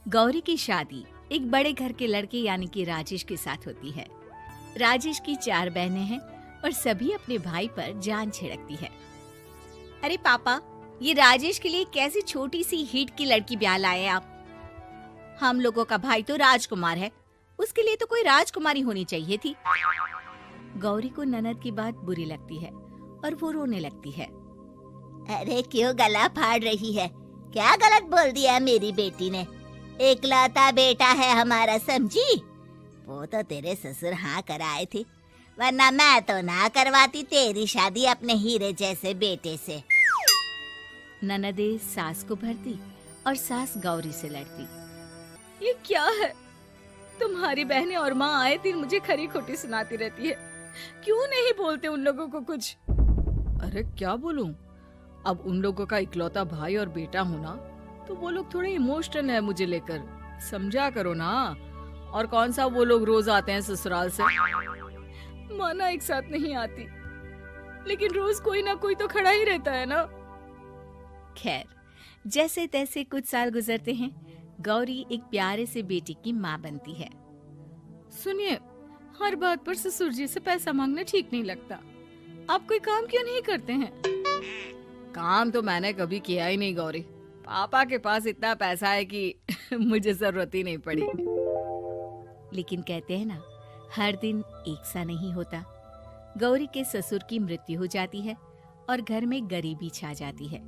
गौरी की शादी एक बड़े घर के लड़के यानी कि राजेश के साथ होती है। राजेश की 4 बहनें हैं और सभी अपने भाई पर जान छिड़कती है। अरे पापा, ये राजेश के लिए कैसी छोटी सी हिट की लड़की ब्याह लाए आप? हम लोगों का भाई तो राजकुमार है, उसके लिए तो कोई राजकुमारी होनी चाहिए थी। गौरी को ननद की बात बुरी लगती है और वो रोने लगती है। अरे क्यों गला फाड़ रही है? क्या गलत बोल दिया मेरी बेटी ने? इकलौता बेटा है हमारा, समझी? वो तो तेरे ससुर हाँ कराए थे, वरना मैं तो ना करवाती तेरी शादी अपने हीरे जैसे बेटे से। ननदे सास को भरती और सास गौरी से लड़ती। ये क्या है? तुम्हारी बहनें और माँ आए दिन मुझे खरी खोटी सुनाती रहती है। क्यों नहीं बोलते उन लोगों को कुछ? अरे क्या बोलूं? अब उन लोगों का इकलौता भाई और बेटा होना, तो वो लोग थोड़े इमोशनल है मुझे लेकर, समझा करो ना। और कौन सा वो लोग रोज आते हैं ससुराल से? माना एक साथ नहीं आती, लेकिन रोज कोई ना कोई तो खड़ा ही रहता है ना। खैर, जैसे तैसे कुछ साल गुजरते हैं। गौरी एक प्यारे से बेटी की माँ बनती है। सुनिए, हर बात पर ससुर जी से पैसा मांगना ठीक नहीं लगता। आप कोई काम क्यों नहीं करते हैं? काम तो मैंने कभी किया ही नहीं गौरी। पापा के पास इतना पैसा है कि मुझे जरूरत ही नहीं पड़ी। लेकिन कहते हैं ना, हर दिन एक सा नहीं होता। गौरी के ससुर की मृत्यु हो जाती है और घर में गरीबी छा जाती है।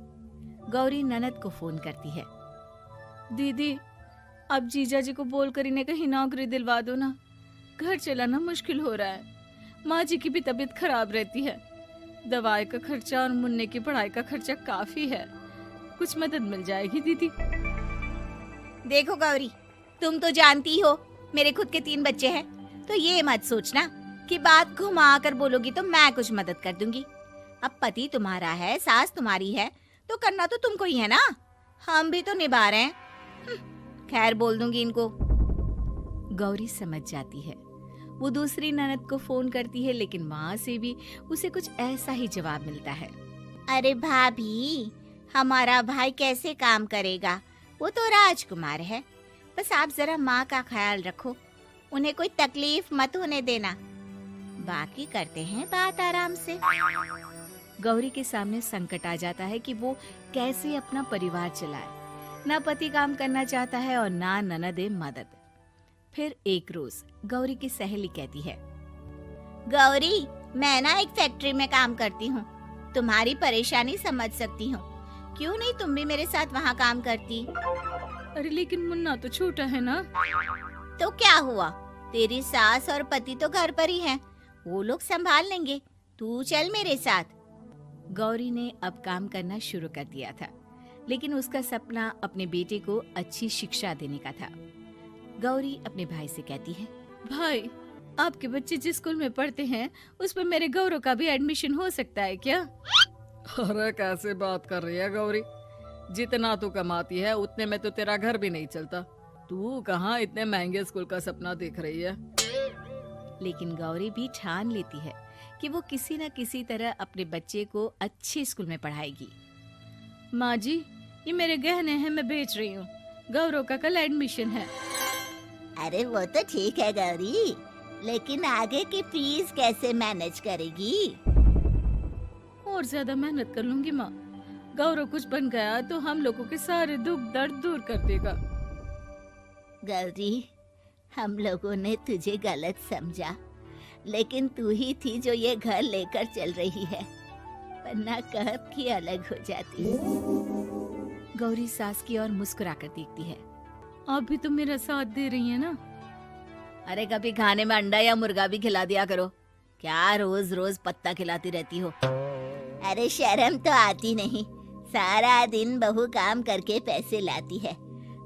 गौरी ननद को फोन करती है। दीदी, अब जीजा जी को बोलकर इन्हें कहीं नौकरी दिलवा दो ना। घर चलाना मुश्किल हो रहा है। माँ जी की भी तबीयत खराब रहती है। दवाई का खर्चा और मुन्ने की पढ़ाई का खर्चा काफी है। कुछ मदद मिल जाएगी दीदी। देखो गौरी, तुम तो जानती हो मेरे खुद के 3 बच्चे हैं, तो ये मत सोचना कि बात घुमा कर बोलोगी तो मैं कुछ मदद कर दूंगी। अब पति तुम्हारा है, सास तुम्हारी है, तो करना तो तुमको ही है ना। हम भी तो निभा रहे हैं। खैर, बोल दूंगी इनको। गौरी समझ जाती है। वो दूसरी ननद को फोन करती है, लेकिन वहाँ से भी उसे कुछ ऐसा ही जवाब मिलता है। अरे भाभी, हमारा भाई कैसे काम करेगा? वो तो राजकुमार है। बस आप जरा माँ का ख्याल रखो, उन्हें कोई तकलीफ मत होने देना। बाकी करते हैं बात आराम से। गौरी के सामने संकट आ जाता है कि वो कैसे अपना परिवार चलाए। ना पति काम करना चाहता है और ना ननदे मदद। फिर एक रोज गौरी की सहेली कहती है, गौरी, मैं ना एक फैक्ट्री में काम करती हूँ, तुम्हारी परेशानी समझ सकती हूँ। क्यों नहीं तुम भी मेरे साथ वहाँ काम करती? अरे लेकिन मुन्ना तो छोटा है ना। तो क्या हुआ, तेरी सास और पति तो घर पर ही हैं, वो लोग संभाल लेंगे। तू चल मेरे साथ। गौरी ने अब काम करना शुरू कर दिया था, लेकिन उसका सपना अपने बेटे को अच्छी शिक्षा देने का था। गौरी अपने भाई से कहती है, भाई, आपके बच्चे जिस स्कूल में पढ़ते हैं उस पर मेरे गौरव का भी एडमिशन हो सकता है क्या? अरे कैसे बात कर रही है गौरी? जितना तू कमाती है उतने में तो तेरा घर भी नहीं चलता। तू कहाँ इतने महंगे स्कूल का सपना देख रही है? लेकिन गौरी भी ठान लेती है कि वो किसी न किसी तरह अपने बच्चे को अच्छे स्कूल में पढ़ाएगी। माँ जी, ये मेरे गहने हैं, मैं बेच रही हूँ। गौरव का कल एडमिशन है। अरे वो तो ठीक है गौरी, लेकिन आगे की फीस कैसे मैनेज करेगी? और ज्यादा मेहनत कर लूंगी माँ। गौरव कुछ बन गया तो हम लोगों के सारे दुख दर्द दूर कर देगा। गौरी, हम लोगों ने तुझे गलत समझा, लेकिन तू ही थी जो ये घर लेकर चल रही है, वरना कब की अलग हो जाती। गौरी सास की ओर मुस्कुराकर देखती है। आप भी तो मेरा साथ दे रही हैं ना। अरे कभी खाने में अंडा या मुर्गा भी खिला दिया करो। क्या रोज रोज पत्ता खिलाती रहती हो? अरे शर्म तो आती नहीं, सारा दिन बहू काम करके पैसे लाती है,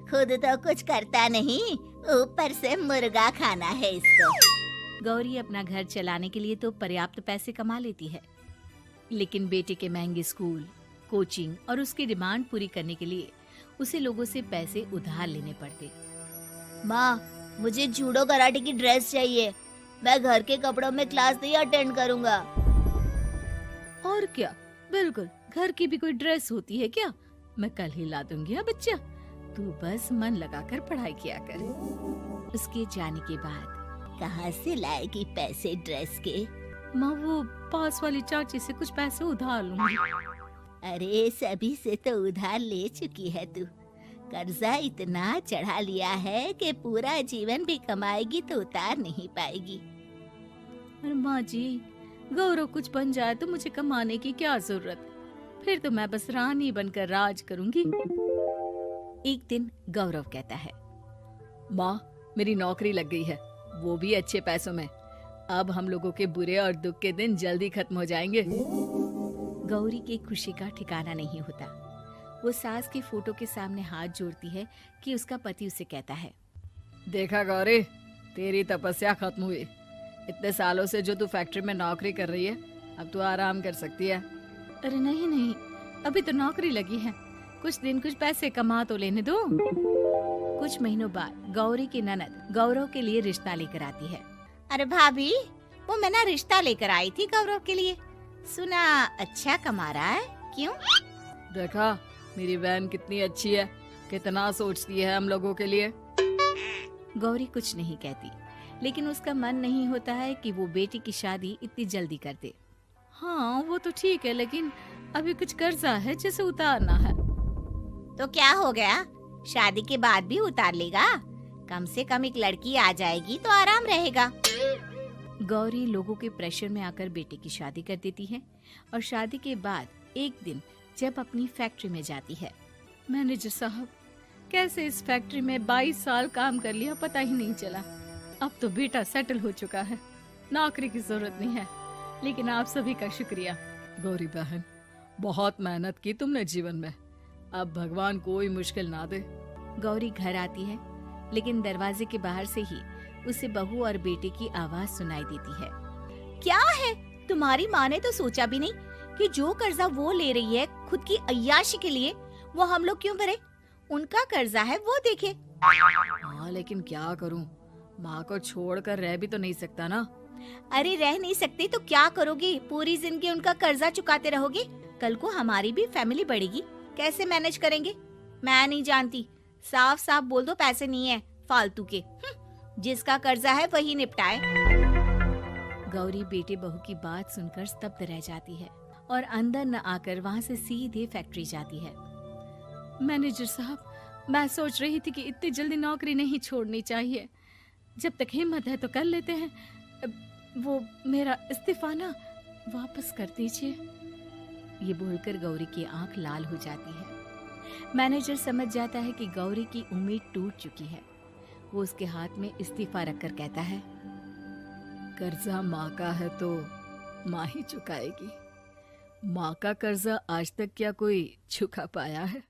खुद तो कुछ करता नहीं, ऊपर से मुर्गा खाना है इसको। गौरी अपना घर चलाने के लिए तो पर्याप्त पैसे कमा लेती है, लेकिन बेटे के महंगे स्कूल, कोचिंग और उसकी डिमांड पूरी करने के लिए उसे लोगों से पैसे उधार लेने पड़ते। माँ, मुझे जूडो कराटे की ड्रेस चाहिए, मैं घर के कपड़ों में क्लास नहीं अटेंड करूँगा। और क्या, बिल्कुल, घर की भी कोई ड्रेस होती है क्या? मैं कल ही ला दूंगी। हाँ बच्चा, तू बस मन लगाकर पढ़ाई किया कर। उसके जाने के बाद कहाँ से लाएगी पैसे ड्रेस के? माँ वो पास वाली चाची से कुछ पैसे उधार लूंगी। अरे सभी से तो उधार ले चुकी है तू। कर्जा इतना चढ़ा लिया है कि पूरा जीवन भी कमाएगी तो उतार नहीं पाएगी। अरे माँ जी, गौरव कुछ बन जाए तो मुझे कमाने की क्या जरूरत, फिर तो मैं बस रानी बनकर राज करूंगी। एक दिन गौरव कहता है, माँ मेरी नौकरी लग गई है, वो भी अच्छे पैसों में। अब हम लोगों के बुरे और दुख के दिन जल्दी खत्म हो जाएंगे। गौरी की खुशी का ठिकाना नहीं होता। वो सास की फोटो के सामने हाथ जोड़ती है कि उसका पति उसे कहता है, देखा गौरी, तेरी तपस्या खत्म हुई। इतने सालों से जो तू फैक्ट्री में नौकरी कर रही है, अब तू आराम कर सकती है। अरे नहीं नहीं, अभी तो नौकरी लगी है, कुछ दिन कुछ पैसे कमा तो लेने दो। कुछ महीनों बाद गौरी की ननद गौरव के लिए रिश्ता लेकर आती है। अरे भाभी, वो मैं ना रिश्ता लेकर आई थी गौरव के लिए। सुना अच्छा कमा रहा है, क्यों? देखा मेरी बहन कितनी अच्छी है, कितना सोचती है हम लोगों के लिए। गौरी कुछ नहीं कहती, लेकिन उसका मन नहीं होता है कि वो बेटी की शादी इतनी जल्दी कर दे। हाँ वो तो ठीक है, लेकिन अभी कुछ कर्जा है जिसे उतारना है। तो क्या हो गया, शादी के बाद भी उतार लेगा। कम से कम एक लड़की आ जाएगी तो आराम रहेगा। गौरी लोगों के प्रेशर में आकर बेटे की शादी कर देती है और शादी के बाद एक दिन जब अपनी फैक्ट्री में जाती है, मैनेजर साहब, कैसे इस फैक्ट्री में 22 साल काम कर लिया पता ही नहीं चला। अब तो बेटा सेटल हो चुका है, नौकरी की जरूरत नहीं है। लेकिन आप सभी का शुक्रिया। गौरी बहन, बहुत मेहनत की तुमने जीवन में, अब भगवान कोई मुश्किल ना दे। गौरी घर आती है, लेकिन दरवाजे के बाहर से ही उसे बहू और बेटे की आवाज सुनाई देती है। क्या है, तुम्हारी माँ ने तो सोचा भी नहीं कि जो कर्जा वो ले रही है खुद की अय्याशी के लिए, वो हम लोग क्यों भरे? उनका कर्जा है वो देखे। हाँ लेकिन क्या करूं, माँ को छोड़कर रह भी तो नहीं सकता ना। अरे रह नहीं सकते तो क्या करोगी? पूरी जिंदगी उनका कर्जा चुकाते रहोगे? कल को हमारी भी फैमिली बढ़ेगी, कैसे मैनेज करेंगे? मैं नहीं जानती, साफ साफ बोल दो पैसे नहीं है फालतू के। जिसका कर्जा है वही निपटाए। गौरी बेटे बहू की बात सुनकर स्तब्ध रह जाती है और अंदर न आकर वहाँ से सीधे फैक्ट्री जाती है। मैनेजर साहब, मैं सोच रही थी कि इतनी जल्दी नौकरी नहीं छोड़नी चाहिए, जब तक हिम्मत है तो कर लेते हैं। वो मेरा इस्तीफा ना वापस कर दीजिए। ये बोलकर गौरी की आंख लाल हो जाती है। मैनेजर समझ जाता है कि गौरी की उम्मीद टूट चुकी है। वो उसके हाथ में इस्तीफा रखकर कहता है, कर्जा माँ का है तो माँ ही चुकाएगी। माँ का कर्जा आज तक क्या कोई चुका पाया है?